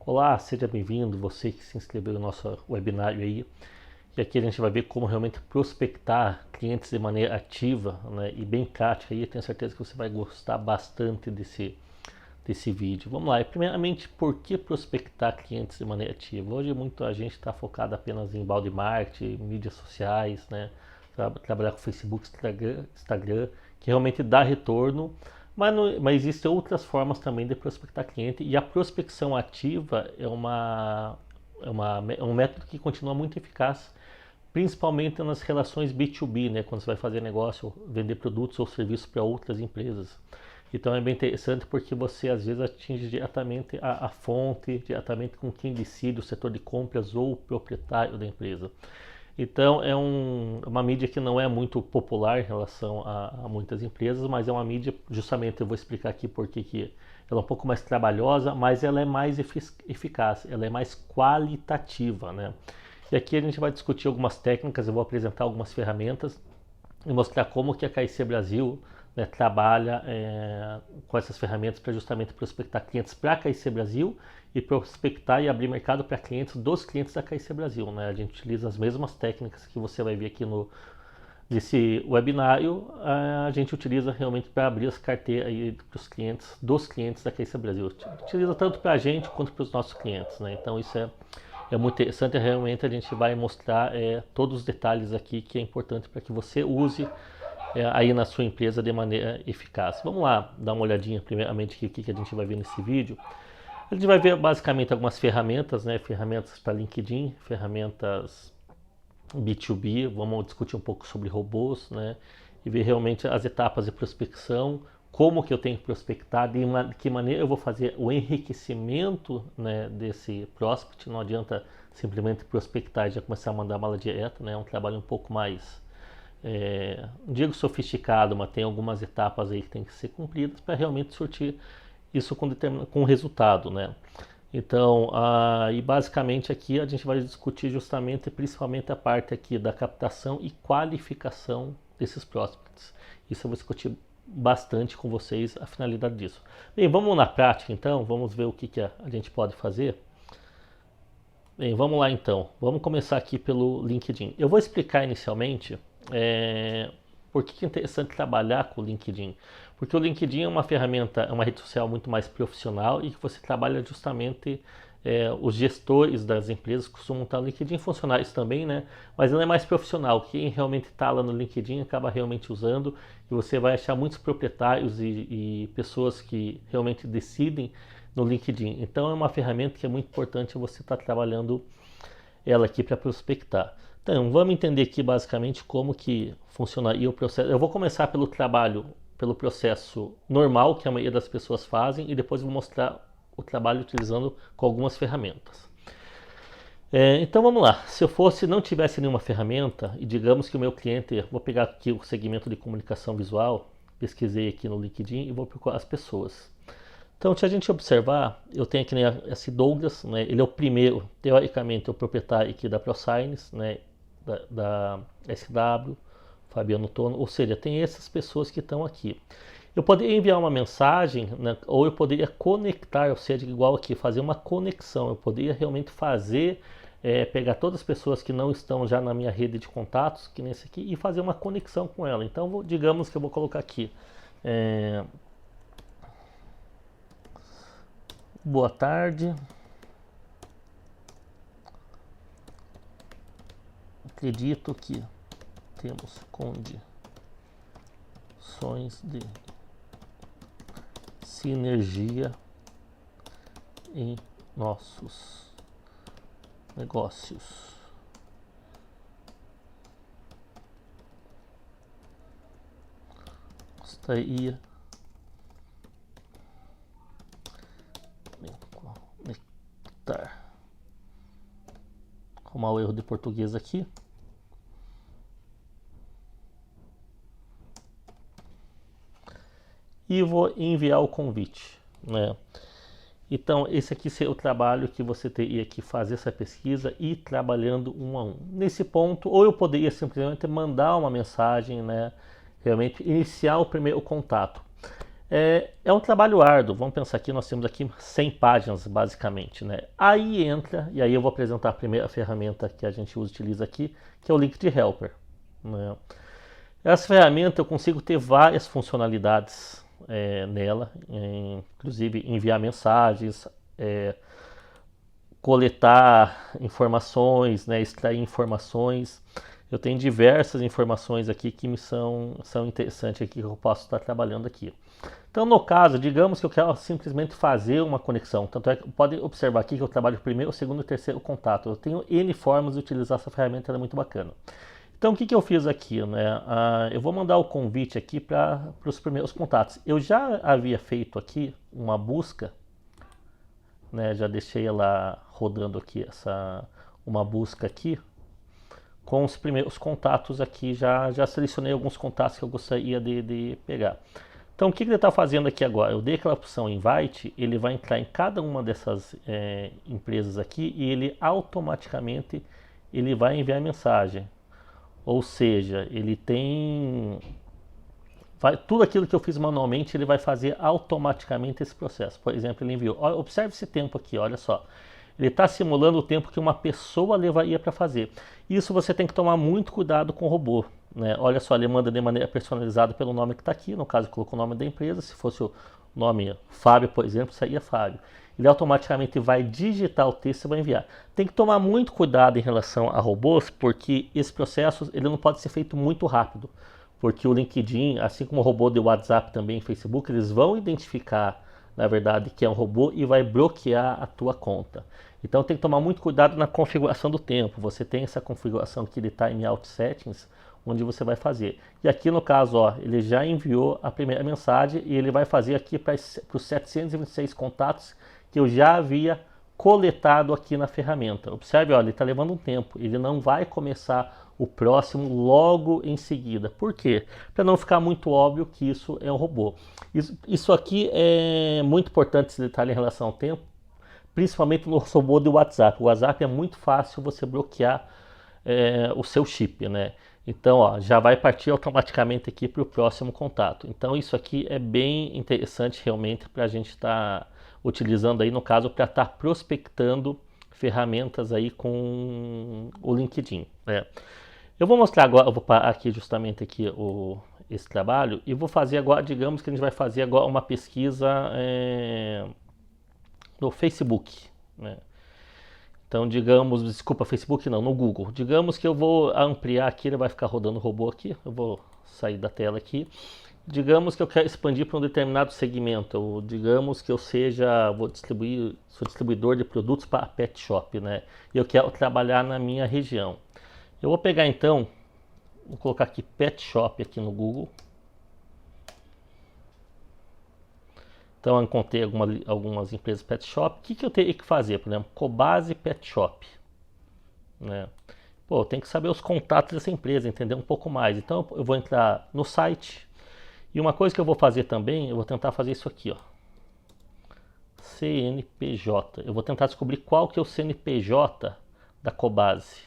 Olá, seja bem-vindo, você que se inscreveu no nosso webinário aí. E aqui a gente vai ver como realmente prospectar clientes de maneira ativa, né, e bem prática. E eu tenho certeza que você vai gostar bastante desse vídeo. Vamos lá, e primeiramente, por que prospectar clientes de maneira ativa? Hoje muita gente está focada apenas em balde marketing, mídias sociais, né, trabalhar com Facebook, Instagram, que realmente dá retorno. Mas existem outras formas também de prospectar cliente, e a prospecção ativa é um método que continua muito eficaz, principalmente nas relações B2B, né, quando você vai fazer negócio, vender produtos ou serviços para outras empresas. Então é bem interessante porque você às vezes atinge diretamente a fonte, diretamente com quem decide o setor de compras ou o proprietário da empresa. Então é uma mídia que não é muito popular em relação a muitas empresas, mas é uma mídia, justamente eu vou explicar aqui porque que ela é um pouco mais trabalhosa, mas ela é mais eficaz, ela é mais qualitativa, né? E aqui a gente vai discutir algumas técnicas, eu vou apresentar algumas ferramentas e mostrar como que a KIC Brasil, né, trabalha com essas ferramentas para justamente prospectar clientes para a KIC Brasil e prospectar e abrir mercado para clientes dos clientes da KIC Brasil, né? A gente utiliza as mesmas técnicas que você vai ver aqui nesse webinário, a gente utiliza realmente para abrir as carteiras para os clientes dos clientes da KIC Brasil. Utiliza tanto para a gente quanto para os nossos clientes, né? Então isso é muito interessante, realmente a gente vai mostrar todos os detalhes aqui que é importante para que você use aí na sua empresa de maneira eficaz. Vamos lá dar uma olhadinha primeiramente o que a gente vai ver nesse vídeo. A gente vai ver basicamente algumas ferramentas, né? Ferramentas para LinkedIn, ferramentas B2B, vamos discutir um pouco sobre robôs, né? E ver realmente as etapas de prospecção, como que eu tenho que prospectar, de que maneira eu vou fazer o enriquecimento, né, desse prospect. Não adianta simplesmente prospectar e já começar a mandar bala direta, né? É um trabalho um pouco mais, não digo sofisticado, mas tem algumas etapas aí que tem que ser cumpridas para realmente surtir isso com resultado, né? Então, e basicamente aqui a gente vai discutir justamente, principalmente a parte aqui da captação e qualificação desses prospects. Isso eu vou discutir bastante com vocês a finalidade disso. Bem, vamos na prática então, vamos ver o que a gente pode fazer. Bem, vamos lá então, vamos começar aqui pelo LinkedIn. Eu vou explicar inicialmente por que é interessante trabalhar com o LinkedIn. Porque o LinkedIn é uma ferramenta, é uma rede social muito mais profissional e que você trabalha justamente, os gestores das empresas costumam estar no LinkedIn, funcionários também, né? Mas ela é mais profissional. Quem realmente está lá no LinkedIn acaba realmente usando, e você vai achar muitos proprietários e pessoas que realmente decidem no LinkedIn. Então é uma ferramenta que é muito importante você estar trabalhando ela aqui para prospectar. Então vamos entender aqui basicamente como que funcionaria o processo. Eu vou começar pelo processo normal que a maioria das pessoas fazem, e depois vou mostrar o trabalho utilizando com algumas ferramentas. Então vamos lá, se eu não tivesse nenhuma ferramenta, e digamos que o meu cliente, vou pegar aqui o segmento de comunicação visual, pesquisei aqui no LinkedIn e vou procurar as pessoas. Então, se a gente observar, eu tenho aqui, né, esse Douglas, né, ele é o primeiro, teoricamente, o proprietário aqui da ProSigns, né, da SW, Fabiano Tono, ou seja, tem essas pessoas que estão aqui. Eu poderia enviar uma mensagem, né, ou eu poderia conectar, ou seja, igual aqui, fazer uma conexão. Eu poderia realmente pegar todas as pessoas que não estão já na minha rede de contatos, que nesse aqui, e fazer uma conexão com ela. Então, digamos que eu vou colocar aqui. Boa tarde. Acredito que temos condições de sinergia em nossos negócios. Gostaria de conectar. Arrumar o erro de português aqui. E vou enviar o convite, né? Então esse aqui seria o trabalho que você teria que fazer essa pesquisa e ir trabalhando um a um. Nesse ponto, ou eu poderia simplesmente mandar uma mensagem, né? Realmente iniciar o primeiro contato. É um trabalho árduo. Vamos pensar aqui, nós temos aqui 100 páginas basicamente, né? Aí entra, e aí eu vou apresentar a primeira ferramenta que a gente utiliza aqui, que é o Linked Helper, né? Essa ferramenta eu consigo ter várias funcionalidades nela, inclusive enviar mensagens, coletar informações, né, extrair informações. Eu tenho diversas informações aqui que são interessantes aqui que eu posso estar trabalhando aqui. Então, no caso, digamos que eu quero simplesmente fazer uma conexão. Tanto é que pode observar aqui que eu trabalho primeiro, segundo e terceiro contato. Eu tenho N formas de utilizar essa ferramenta, ela é muito bacana. Então, o que eu fiz aqui, né? Eu vou mandar o convite aqui para os primeiros contatos. Eu já havia feito aqui uma busca, né? Já deixei ela rodando aqui uma busca aqui com os primeiros contatos aqui. Já selecionei alguns contatos que eu gostaria de pegar. Então, o que ele está fazendo aqui agora? Eu dei aquela opção Invite, ele vai entrar em cada uma dessas empresas aqui e ele automaticamente vai enviar mensagem. Ou seja, ele tem... tudo aquilo que eu fiz manualmente, ele vai fazer automaticamente esse processo. Por exemplo, ele enviou... Observe esse tempo aqui, olha só. Ele está simulando o tempo que uma pessoa levaria para fazer. Isso você tem que tomar muito cuidado com o robô, né? Olha só, ele manda de maneira personalizada pelo nome que está aqui. No caso, colocou o nome da empresa. Se fosse o nome Fábio, por exemplo, seria Fábio. Ele automaticamente vai digitar o texto e vai enviar. Tem que tomar muito cuidado em relação a robôs, porque esse processo ele não pode ser feito muito rápido. Porque o LinkedIn, assim como o robô de WhatsApp também, Facebook, eles vão identificar, na verdade, que é um robô e vai bloquear a tua conta. Então tem que tomar muito cuidado na configuração do tempo. Você tem essa configuração aqui de Timeout Settings, onde você vai fazer. E aqui no caso, ó, ele já enviou a primeira mensagem e ele vai fazer aqui para os 726 contatos que eu já havia coletado aqui na ferramenta. Observe, ó, ele está levando um tempo. Ele não vai começar o próximo logo em seguida. Por quê? Para não ficar muito óbvio que isso é um robô. Isso aqui é muito importante, esse detalhe em relação ao tempo, principalmente no robô do WhatsApp. O WhatsApp é muito fácil você bloquear o seu chip, né? Então, ó, já vai partir automaticamente aqui para o próximo contato. Então, isso aqui é bem interessante realmente para a gente estar utilizando aí, no caso, para estar prospectando ferramentas aí com o LinkedIn, né? Eu vou mostrar agora, eu vou parar aqui justamente aqui esse trabalho e vou fazer agora, digamos que a gente vai fazer agora uma pesquisa no Facebook, né? Então, digamos, desculpa, Facebook não, no Google. Digamos que eu vou ampliar aqui, ele vai ficar rodando o robô aqui. Eu vou sair da tela aqui. Digamos que eu quero expandir para um determinado segmento. Ou digamos que eu sou distribuidor de produtos para pet shop, né? E eu quero trabalhar na minha região. Eu vou pegar então, vou colocar aqui pet shop aqui no Google. Então eu encontrei algumas empresas pet shop. O que eu teria que fazer? Por exemplo, Cobase Pet Shop, né? Pô, eu tenho que saber os contatos dessa empresa, entender um pouco mais. Então eu vou entrar no site. E uma coisa que eu vou fazer também, eu vou tentar fazer isso aqui, ó. CNPJ. Eu vou tentar descobrir qual que é o CNPJ da Cobase.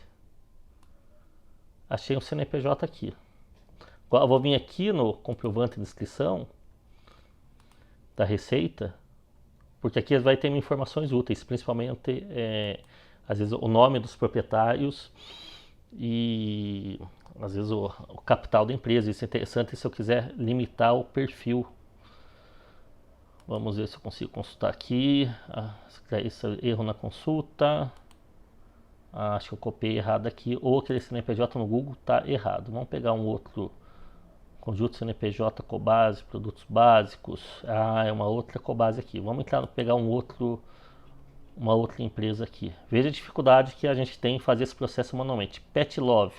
Achei um CNPJ aqui. Agora eu vou vir aqui no comprovante de inscrição da Receita, porque aqui vai ter informações úteis, principalmente às vezes o nome dos proprietários e às vezes o capital da empresa. Isso é interessante se eu quiser limitar o perfil. Vamos ver se eu consigo consultar aqui. Esse erro na consulta. Acho que eu copiei errado aqui, ou aquele CNPJ no Google está errado. Vamos pegar um outro conjunto CNPJ Cobase, produtos básicos. É uma outra Cobase aqui. Vamos pegar uma outra empresa aqui. Veja a dificuldade que a gente tem em fazer esse processo manualmente. Pet Love.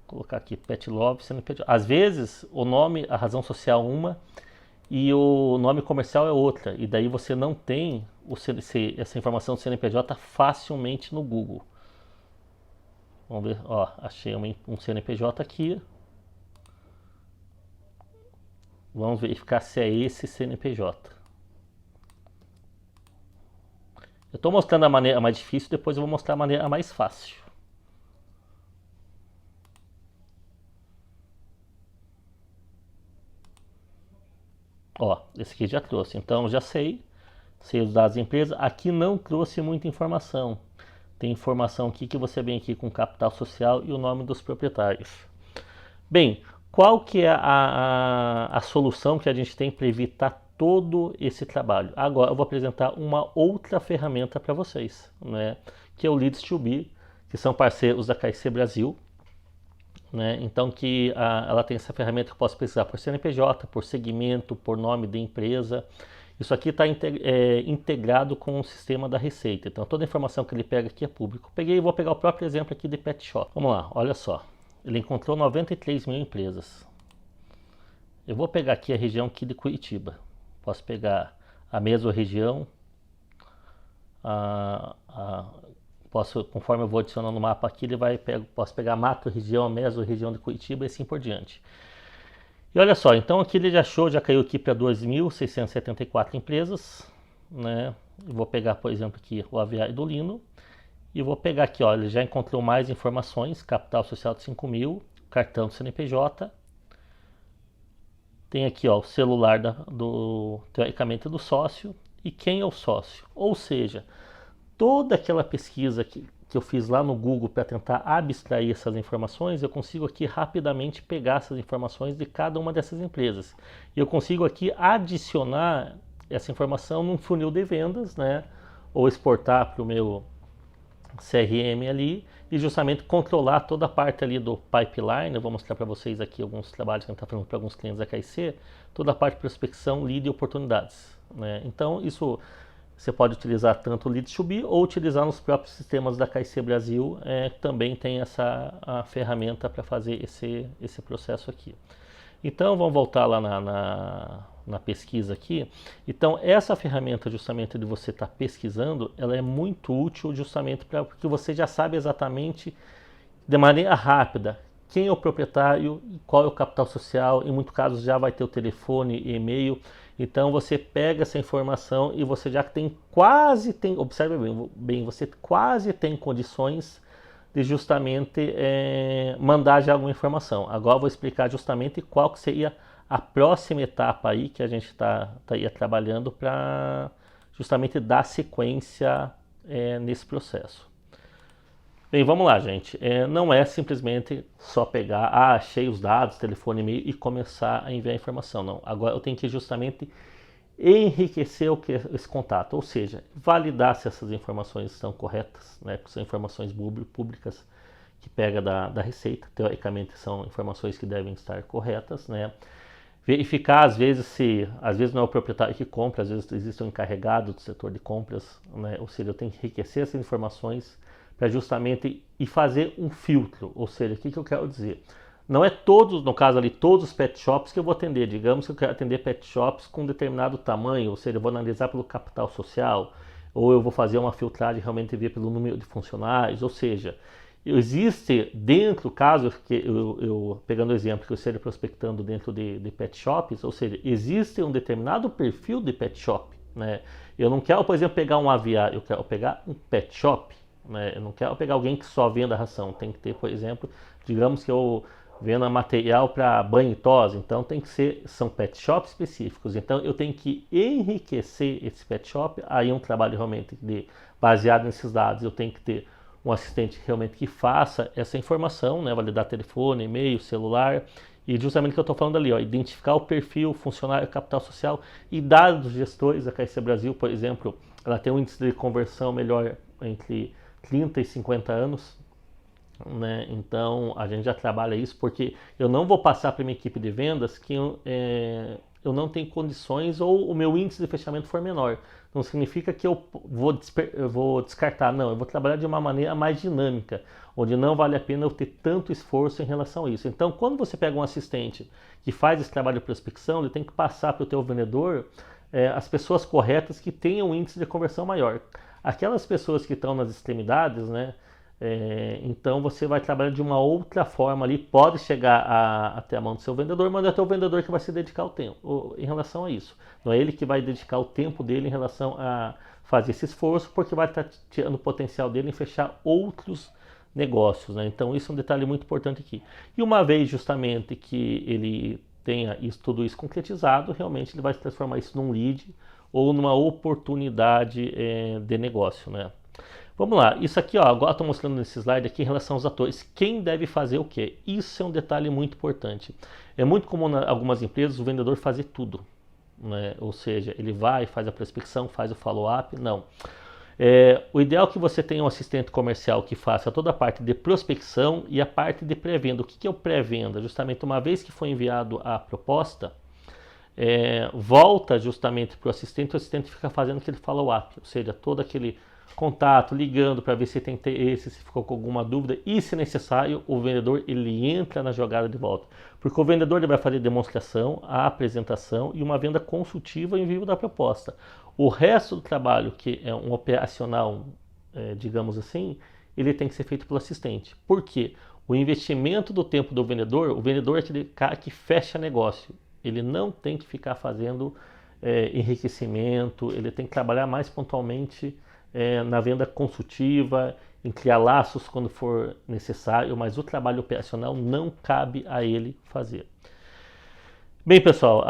Vou colocar aqui Pet Love CNPJ. Às vezes o nome, a razão social é uma e o nome comercial é outra. E daí você não tem essa informação do CNPJ facilmente no Google. Vamos ver, ó, achei um CNPJ aqui. Vamos verificar se é esse CNPJ. Eu estou mostrando a maneira mais difícil, depois eu vou mostrar a maneira mais fácil. Ó, esse aqui já trouxe, então já sei os dados da empresa. Aqui não trouxe muita informação. Tem informação aqui que você vem aqui com capital social e o nome dos proprietários. Bem, qual que é a solução que a gente tem para evitar todo esse trabalho? Agora eu vou apresentar uma outra ferramenta para vocês, né? Que é o Leads2B, que são parceiros da KIC Brasil. Né? Então ela tem essa ferramenta que eu posso pesquisar por CNPJ, por segmento, por nome da empresa. Isso aqui está integrado com o sistema da Receita. Então toda a informação que ele pega aqui é público. Vou pegar o próprio exemplo aqui de Pet Shop. Vamos lá, olha só. Ele encontrou 93 mil empresas. Eu vou pegar aqui a região aqui de Curitiba. Posso pegar a mesma região. Conforme eu vou adicionando o mapa aqui, posso pegar a macro região, a meso região de Curitiba e assim por diante. E olha só, então aqui ele já caiu aqui para 2.674 empresas, né? Eu vou pegar, por exemplo, aqui o Aviário do Lino e vou pegar aqui, ó, ele já encontrou mais informações, capital social de 5 mil, cartão do CNPJ, tem aqui, ó, o celular teoricamente do sócio e quem é o sócio, ou seja, toda aquela pesquisa que eu fiz lá no Google para tentar abstrair essas informações, eu consigo aqui rapidamente pegar essas informações de cada uma dessas empresas. E eu consigo aqui adicionar essa informação num funil de vendas, né? Ou exportar para o meu CRM ali e justamente controlar toda a parte ali do pipeline. Eu vou mostrar para vocês aqui alguns trabalhos que a gente está fazendo para alguns clientes da KIC, toda a parte de prospecção, lead e oportunidades, né? Então isso você pode utilizar tanto o Leads2B ou utilizar nos próprios sistemas da KIC Brasil, que também tem a ferramenta para fazer esse processo aqui. Então vamos voltar lá na pesquisa aqui. Então essa ferramenta justamente de você estar pesquisando, ela é muito útil justamente porque você já sabe exatamente de maneira rápida quem é o proprietário, qual é o capital social, em muitos casos já vai ter o telefone e e-mail. Então você pega essa informação e você já observe bem, você quase tem condições de justamente mandar já alguma informação. Agora eu vou explicar justamente qual que seria a próxima etapa aí que a gente estaria trabalhando para justamente dar sequência nesse processo. Bem, vamos lá, gente. Não é simplesmente só pegar, achei os dados, telefone, e-mail e começar a enviar informação. Não. Agora eu tenho que justamente enriquecer esse contato, ou seja, validar se essas informações estão corretas, né? Porque são informações públicas que pega da Receita. Teoricamente são informações que devem estar corretas, né? Verificar às vezes não é o proprietário que compra, às vezes existe um encarregado do setor de compras, né? Ou seja, eu tenho que enriquecer essas informações para justamente fazer um filtro. Ou seja, o que eu quero dizer? Não é no caso ali, todos os pet shops que eu vou atender. Digamos que eu quero atender pet shops com determinado tamanho, ou seja, eu vou analisar pelo capital social, ou eu vou fazer uma filtragem realmente ver pelo número de funcionários, ou seja, existe dentro, caso que eu pegando o exemplo que eu esteja prospectando dentro de pet shops, ou seja, existe um determinado perfil de pet shop, né? Eu não quero, por exemplo, pegar um aviário, eu quero pegar um pet shop, né? Eu não quero pegar alguém que só venda ração, tem que ter, por exemplo, digamos que eu venda material para banho e tosa, então são pet shops específicos, então eu tenho que enriquecer esse pet shop, aí é um trabalho realmente baseado nesses dados, eu tenho que ter um assistente realmente que faça essa informação, né, validar telefone, e-mail, celular, e justamente o que eu estou falando ali, ó, identificar o perfil, funcionário, capital social e dados dos gestores. A KIC Brasil, por exemplo, ela tem um índice de conversão melhor entre 30 e 50 anos, né? Então a gente já trabalha isso porque eu não vou passar para minha equipe de vendas que eu não tenho condições ou o meu índice de fechamento for menor. Não significa que eu vou descartar, não. Eu vou trabalhar de uma maneira mais dinâmica, onde não vale a pena eu ter tanto esforço em relação a isso. Então, quando você pega um assistente que faz esse trabalho de prospecção, ele tem que passar para o teu vendedor as pessoas corretas que tenham um índice de conversão maior. Aquelas pessoas que estão nas extremidades, né? Então você vai trabalhar de uma outra forma ali, pode chegar até a mão do seu vendedor, mas é o teu vendedor que vai se dedicar o tempo em relação a isso. Não é ele que vai dedicar o tempo dele em relação a fazer esse esforço, porque vai estar tirando o potencial dele em fechar outros negócios, né? Então isso é um detalhe muito importante aqui. E uma vez justamente que ele tenha tudo isso concretizado, realmente ele vai transformar isso num lead ou numa oportunidade de negócio, né? Vamos lá, isso aqui, ó, agora estou mostrando nesse slide aqui em relação aos atores. Quem deve fazer o quê? Isso é um detalhe muito importante. É muito comum em algumas empresas o vendedor fazer tudo, né? Ou seja, ele vai, faz a prospecção, faz o follow-up. Não. O ideal é que você tenha um assistente comercial que faça toda a parte de prospecção e a parte de pré-venda. O que é o pré-venda? Justamente uma vez que foi enviado a proposta, volta justamente para o assistente fica fazendo aquele follow-up, ou seja, todo aquele contato, ligando para ver se tem interesse, se ficou com alguma dúvida e, se necessário, o vendedor ele entra na jogada de volta. Porque o vendedor ele vai fazer demonstração, a apresentação e uma venda consultiva em vivo da proposta. O resto do trabalho, que é um operacional, digamos assim, ele tem que ser feito pelo assistente. Por quê? O investimento do tempo do vendedor, o vendedor é aquele cara que fecha negócio. Ele não tem que ficar fazendo enriquecimento, ele tem que trabalhar mais pontualmente na venda consultiva, em criar laços quando for necessário, mas o trabalho operacional não cabe a ele fazer. Bem, pessoal,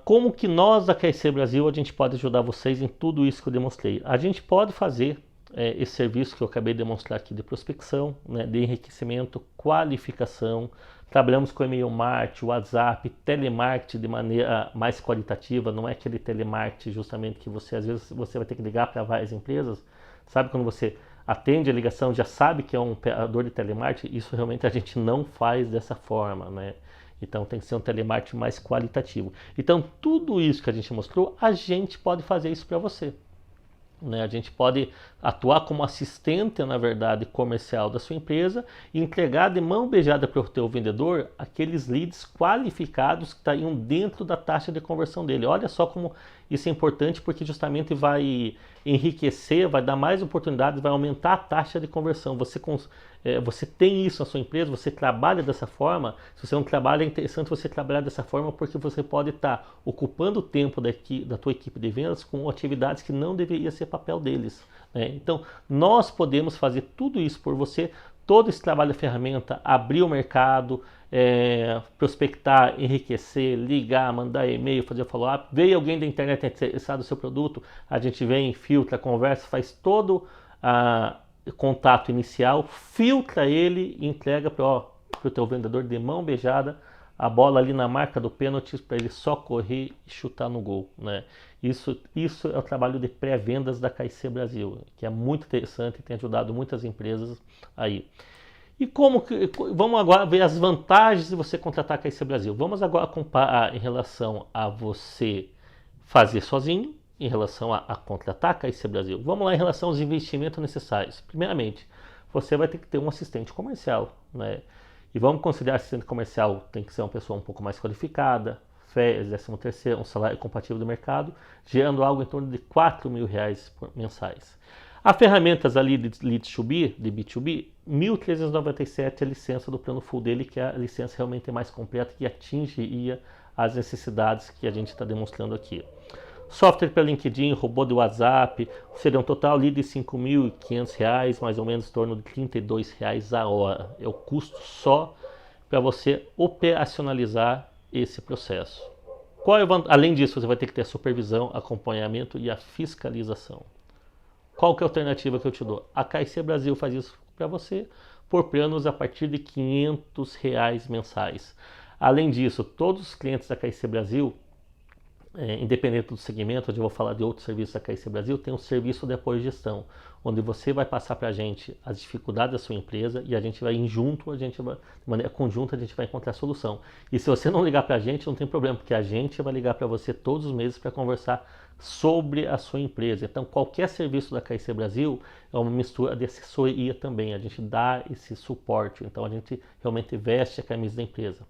como que nós da KIC Brasil a gente pode ajudar vocês em tudo isso que eu demonstrei? A gente pode fazer esse serviço que eu acabei de demonstrar aqui de prospecção, né, de enriquecimento, qualificação. Trabalhamos com e-mail marketing, WhatsApp, telemarketing de maneira mais qualitativa, não é aquele telemarketing justamente que você às vezes você vai ter que ligar para várias empresas. Sabe quando você atende a ligação, já sabe que é um operador de telemarketing? Isso realmente a gente não faz dessa forma, né? Então tem que ser um telemarketing mais qualitativo. Então tudo isso que a gente mostrou, a gente pode fazer isso para você. A gente pode atuar como assistente, na verdade, comercial da sua empresa e entregar de mão beijada para o teu vendedor aqueles leads qualificados que estariam dentro da taxa de conversão dele. Olha só como isso é importante, porque justamente vai enriquecer, vai dar mais oportunidades, vai aumentar a taxa de conversão. Você tem isso na sua empresa, você trabalha dessa forma. Se você não trabalha, é interessante você trabalhar dessa forma, porque você pode estar ocupando o tempo da tua equipe de vendas com atividades que não deveria ser papel deles, né? Então, nós podemos fazer tudo isso por você, todo esse trabalho de ferramenta, abrir o mercado, prospectar, enriquecer, ligar, mandar e-mail, fazer follow-up. Veio alguém da internet interessado no seu produto, a gente vem, filtra, conversa, faz todo contato inicial, filtra ele e entrega para o teu vendedor de mão beijada a bola ali na marca do pênalti para ele só correr e chutar no gol, né? Isso é o trabalho de pré-vendas da KIC Brasil, que é muito interessante e tem ajudado muitas empresas aí. E vamos agora ver as vantagens de você contratar a KIC Brasil. Vamos agora comparar em relação a você fazer sozinho, em relação a contratar a KIC Brasil. Vamos lá em relação aos investimentos necessários. Primeiramente, você vai ter que ter um assistente comercial, né? E vamos considerar assistente comercial tem que ser uma pessoa um pouco mais qualificada, férias, 13º, um salário compatível do mercado, gerando algo em torno de R$4.000 mensais. As ferramentas ali de B2B, R$ 1.397 é a licença do plano full dele, que é a licença realmente mais completa, que atingiria as necessidades que a gente está demonstrando aqui. Software para LinkedIn, robô de WhatsApp, seria um total ali de R$ 5.500, mais ou menos em torno de R$ 32 a hora. É o custo só para você operacionalizar esse processo. Além disso, você vai ter que ter a supervisão, acompanhamento e a fiscalização. Qual que é a alternativa que eu te dou? A KIC Brasil faz isso para você por planos a partir de R$ 500 mensais. Além disso, todos os clientes da KIC Brasil, independente do segmento, onde eu vou falar de outros serviços da KIC Brasil, tem um serviço de apoio e gestão, onde você vai passar para a gente as dificuldades da sua empresa e a gente vai de maneira conjunta, a gente vai encontrar a solução. E se você não ligar para a gente, não tem problema, porque a gente vai ligar para você todos os meses para conversar sobre a sua empresa. Então, qualquer serviço da KIC Brasil é uma mistura de assessoria também, a gente dá esse suporte, então a gente realmente veste a camisa da empresa.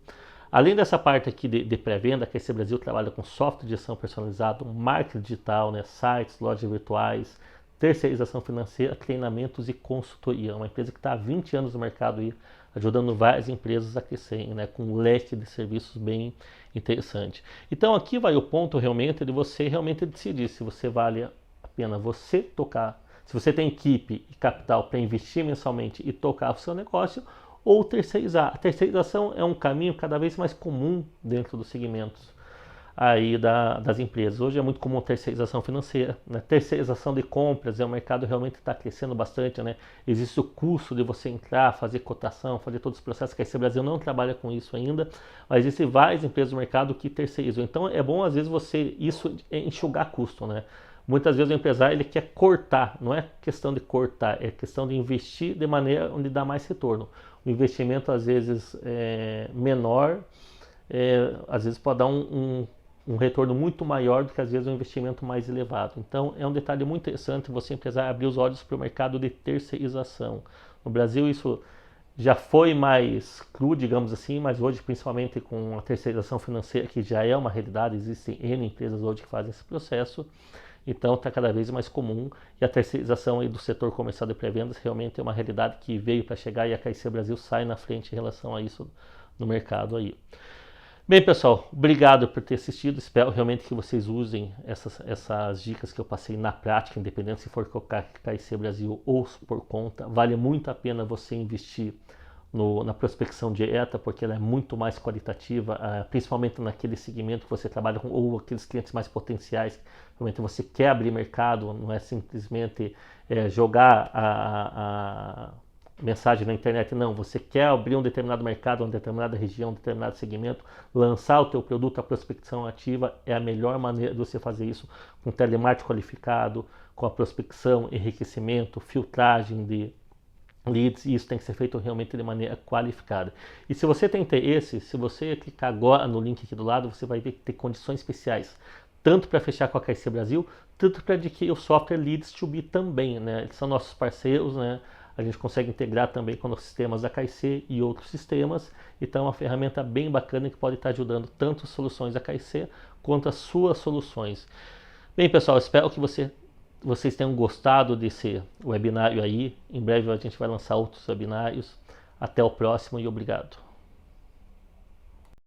Além dessa parte aqui de pré-venda, a KIC Brasil trabalha com software de gestão personalizado, marketing digital, né, sites, lojas virtuais, terceirização financeira, treinamentos e consultoria. É uma empresa que está há 20 anos no mercado aí, ajudando várias empresas a crescerem, né, com um leque de serviços bem interessante. Então aqui vai o ponto realmente de você realmente decidir se você vale a pena você tocar, se você tem equipe e capital para investir mensalmente e tocar o seu negócio, ou terceirizar. A terceirização é um caminho cada vez mais comum dentro dos segmentos aí das empresas. Hoje é muito comum terceirização financeira, né? Terceirização de compras, o mercado realmente está crescendo bastante, né? Existe o custo de você entrar, fazer cotação, fazer todos os processos, que a IC Brasil não trabalha com isso ainda, mas existem várias empresas do mercado que terceirizam. Então é bom às vezes você enxugar custo, né? Muitas vezes o empresário ele quer cortar, não é questão de cortar, é questão de investir de maneira onde dá mais retorno. O investimento às vezes é menor, às vezes pode dar um retorno muito maior do que às vezes um investimento mais elevado. Então é um detalhe muito interessante você empresário abrir os olhos para o mercado de terceirização. No Brasil isso já foi mais cru, digamos assim, mas hoje principalmente com a terceirização financeira, que já é uma realidade, existem N empresas hoje que fazem esse processo, então está cada vez mais comum, e a terceirização aí do setor comercial de pré-vendas realmente é uma realidade que veio para chegar, e a KIC Brasil sai na frente em relação a isso no mercado aí. Bem, pessoal, obrigado por ter assistido. Espero realmente que vocês usem essas dicas que eu passei na prática, independente se for colocar KIC Brasil ou por conta. Vale muito a pena você investir na prospecção direta, porque ela é muito mais qualitativa, principalmente naquele segmento que você trabalha com, ou aqueles clientes mais potenciais. Realmente você quer abrir mercado, não é simplesmente jogar a mensagem na internet, não, você quer abrir um determinado mercado, uma determinada região, um determinado segmento, lançar o teu produto, a prospecção ativa é a melhor maneira de você fazer isso, com telemarketing qualificado, com a prospecção, enriquecimento, filtragem de leads, e isso tem que ser feito realmente de maneira qualificada. E se você tem interesse, se você clicar agora no link aqui do lado, você vai ver que tem condições especiais, tanto para fechar com a KIC Brasil, tanto para adquirir o software Leads2B também, né? Eles são nossos parceiros, né? A gente consegue integrar também com os sistemas da KIC e outros sistemas. Então é uma ferramenta bem bacana que pode estar ajudando tanto as soluções da KIC quanto as suas soluções. Bem, pessoal, espero que vocês tenham gostado desse webinário aí. Em breve a gente vai lançar outros webinários. Até o próximo e obrigado.